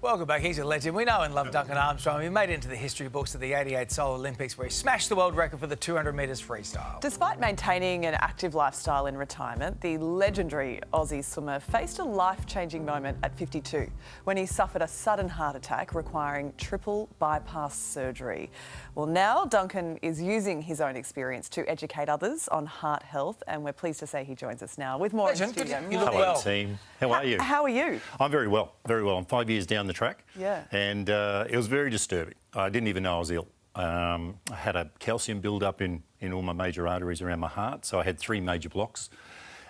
Welcome back. He's a legend. We know and love Duncan Armstrong. He made it into the history books of the '88 Seoul Olympics, where he smashed the world record for the 200 metres freestyle. Despite maintaining an active lifestyle in retirement, the legendary Aussie swimmer faced a life-changing moment at 52 when he suffered a sudden heart attack requiring triple bypass surgery. Well, now Duncan is using his own experience to educate others on heart health, and we're pleased to say he joins us now with more in studio. You look Hello, well. team. How are you? How are you? I'm very well, very well. I'm 5 years down the track. Yeah. And it was very disturbing. I didn't even know I was ill. I had a calcium build-up in all my major arteries around my heart, so I had 3 major blocks.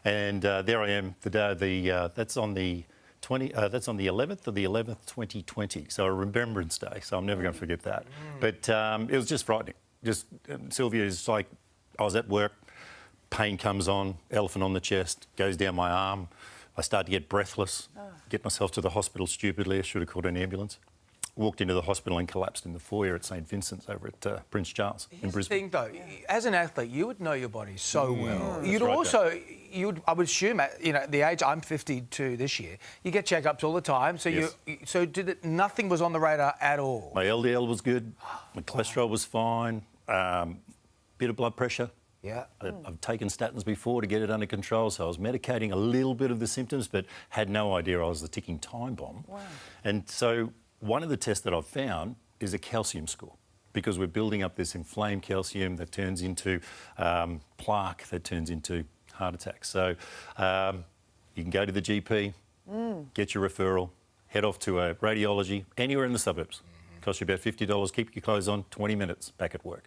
And there I am, that's on the 11th of the 11th, 2020, so a Remembrance Day, so I'm never going to forget that. But it was just frightening. Sylvia is like, I was at work, pain comes on, elephant on the chest, goes down my arm. I start to get breathless, get myself to the hospital stupidly. I should have called an ambulance. Walked into the hospital and collapsed in the foyer at St Vincent's over at Prince Charles in Brisbane. Here's the thing, though, as an athlete, you would know your body so well. You'd right, also, I would assume, at the age, I'm 52 this year, you get checkups all the time. So Yes. Nothing was on the radar at all. My LDL was good, my cholesterol was fine, bit of blood pressure. Yeah. I've taken statins before to get it under control, so I was medicating a little bit of the symptoms, but had no idea I was the ticking time bomb. Wow. And so one of the tests that I've found is a calcium score, because we're building up this inflamed calcium that turns into plaque, that turns into heart attacks. So you can go to the GP, get your referral, head off to a radiology, anywhere in the suburbs. Costs you about $50, keep your clothes on, 20 minutes, back at work.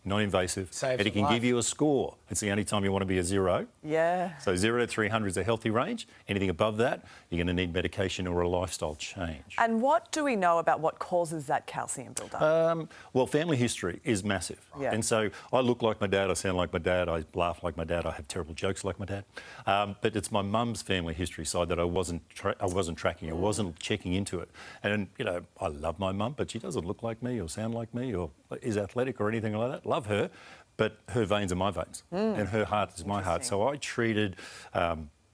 Non-invasive, Saves and it can life. give you a score. It's the only time you want to be a 0. Yeah. So 0 to 300 is a healthy range. Anything above that, you're going to need medication or a lifestyle change. And what do we know about what causes that calcium build-up? Well, family history is massive. Yeah. And so I look like my dad, I sound like my dad, I laugh like my dad, I have terrible jokes like my dad. But it's my mum's family history side that I wasn't tracking, I wasn't checking into it. And, you know, I love my mum, but she doesn't look like me or sound like me or is athletic or anything like that. Love her, but her veins are my veins and her heart is my heart. So I treated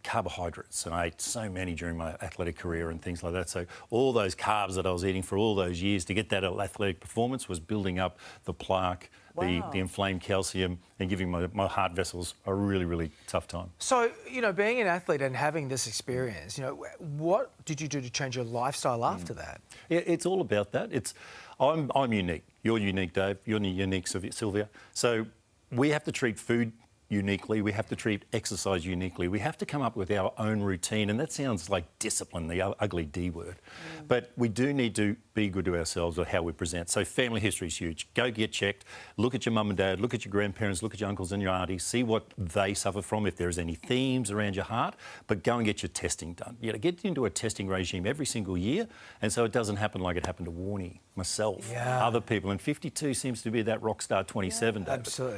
carbohydrates, and I ate so many during my athletic career and things like that. So all those carbs that I was eating for all those years to get that athletic performance was building up the plaque, the inflamed calcium, and giving my heart vessels a really, really tough time. So, you know, being an athlete and having this experience, you know, what did you do to change your lifestyle after that? It's all about that. I'm unique. You're unique, Dave. You're unique, Sylvia. So we have to treat food uniquely. We have to treat exercise uniquely. We have to come up with our own routine, and that sounds like discipline, the ugly D word. But we do need to be good to ourselves or how we present. So family history is huge. Go get checked. Look at your mum and dad. Look at your grandparents. Look at your uncles and your aunties. See what they suffer from, if there's any themes around your heart. But go and get your testing done. You know, get into a testing regime every single year, and so it doesn't happen like it happened to Warnie, myself, other people. And 52 seems to be that rock star 27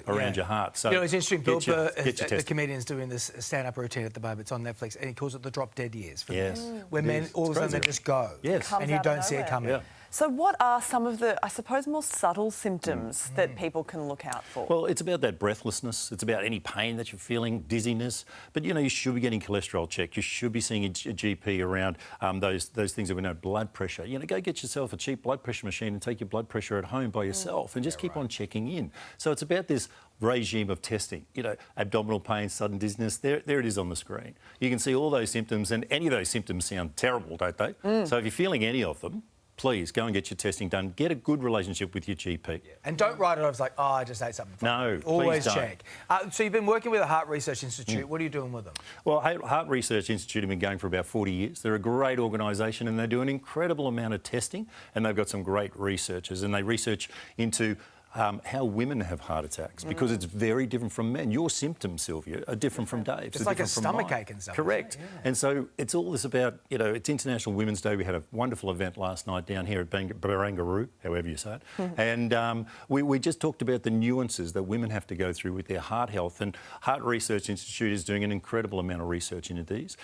around your heart. So you know, it's interesting. Bill Burr, the comedian's doing this stand-up routine at the moment. It's on Netflix, and he calls it the drop dead years. For where Yes. men all of a sudden they just go, and you don't see it coming. Yeah. So what are some of the, I suppose, more subtle symptoms that people can look out for? Well, it's about that breathlessness. It's about any pain that you're feeling, dizziness. But, you know, you should be getting cholesterol checked. You should be seeing a GP around those things that we know, blood pressure. You know, go get yourself a cheap blood pressure machine and take your blood pressure at home by yourself and just keep on checking in. So it's about this regime of testing. You know, abdominal pain, sudden dizziness, there it is on the screen. You can see all those symptoms, and any of those symptoms sound terrible, don't they? So if you're feeling any of them, please go and get your testing done. Get a good relationship with your GP. And don't write it off as like, oh, I just ate something. No, always please don't. check. So you've been working with the Heart Research Institute. What are you doing with them? Well, Heart Research Institute have been going for about 40 years. They're a great organisation, and they do an incredible amount of testing, and they've got some great researchers, and they research into how women have heart attacks, because it's very different from men. Your symptoms, Sylvia, are different from Dave's. It's like a stomach ache and stuff. Correct. Yeah. And so it's all this about, you know, it's International Women's Day. We had a wonderful event last night down here at Barangaroo, however you say it. And we just talked about the nuances that women have to go through with their heart health. And Heart Research Institute is doing an incredible amount of research into these.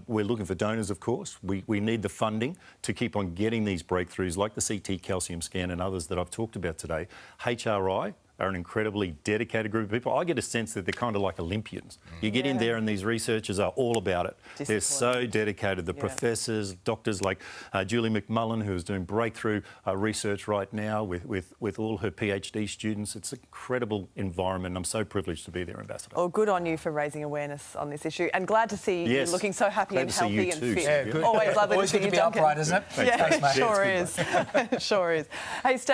We're looking for donors, of course. We need the funding to keep on getting these breakthroughs like the CT calcium scan and others that I've talked about today. HRI are an incredibly dedicated group of people. I get a sense that they're kind of like Olympians. You get in there and these researchers are all about it. They're so dedicated. The professors, doctors like Julie McMullen, who is doing breakthrough research right now with all her PhD students. It's an incredible environment. I'm so privileged to be their ambassador. Well, good on you for raising awareness on this issue, and glad to see you looking so happy and healthy and fit. Yeah, good. Always lovely to see you, be Duncan. upright, isn't it? Yeah, Thanks, mate. sure is. Sure is. Hey, stay